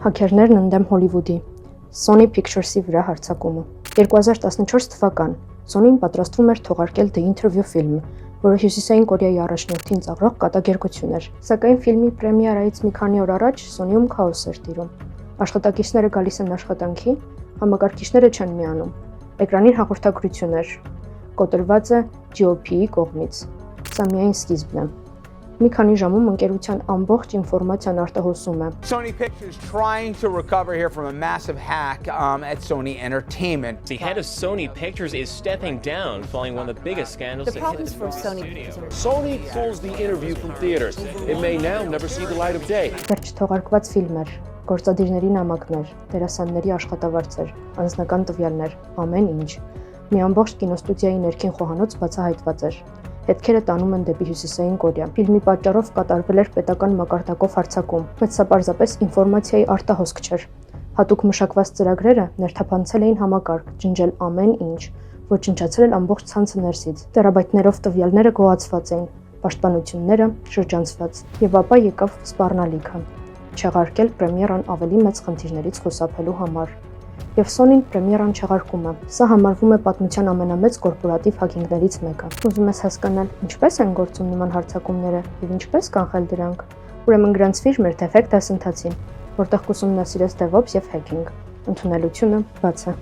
Հաքերներն ընդդեմ Հոլիվուդի, Sony Pictures-ի վրա հարձակումը։ 2014 թվական Sony-ն պատրաստվում էր թողարկել The Interview ֆիլմը, որը Հյուսիսային Կորեայի առաջնորդին ծաղրող կատակերգություն էր։ Սակայն ֆիլմի պրեմիերայից մի քանի օր առաջ Sony-ում քաոս էր տիրում։ Աշխատակիցները գալիս են աշխատանքի, համակարգիչները չեն միանում։ Էկրանին հաղորդագրություն էր, կոտրված է GOP-ի կողմից։ Սա միայն սկիզբն է։ Մի քանի ժամում ընկերության ամբողջ ինֆորմացիան արտահոսում է։ Sony Pictures trying to recover here from a massive hack at Sony Entertainment. The head of Sony Pictures is stepping down following one of the biggest scandals. The problems for Sony Pictures. Sony pulls the interview from theaters. It may now never see the light of day. Վերջ թողարկված ֆիլմեր, գործադիրների նամակներ, դերասանների աշխատավարձեր, անձնական տվյալներ, ամեն ինչ։ Մի ամբողջ կինոստուդիայի ներքին խոհանոց բացահայտված էր։ Հետքերը տանում են դեպի Հյուսիսային Կորեա։ Ֆիլմի պատճառով կատարվել էր պետական մակարդակով հարձակում, բայց սա պարզապես ինֆորմացիայի արտահոսք չէր։ Հատուկ մշակված ծրագրերը ներթափանցել էին համակարգ, ջնջել ամեն ինչ, ոչնչացրել ամբողջ ցանցը ներսից։ Տերաբայթներով տվյալները գոհացված էին, պաշտպանությունները շրջանցված, եւ ապա եկավ սպառնալիքը։ Չեղարկել պրեմիերան ավելի մեծ խնդիրներից խուսափելու համար։ Եվ Sony-ն պրեմիերան չեղարկում է։ Սա համարվում է պատմության ամենամեծ կորպորատիվ հաքինգներից մեկը։ Ուզում ես հասկանալ, ինչպես են գործում նման հարձակումները եւ ինչպես կանխել դրանք։ Ուրեմն գրանցվիր մեր Defect դասընթացին, որտեղ կուսումնասիրես DevOps եւ Hacking։ Ընդունելությունը բաց է։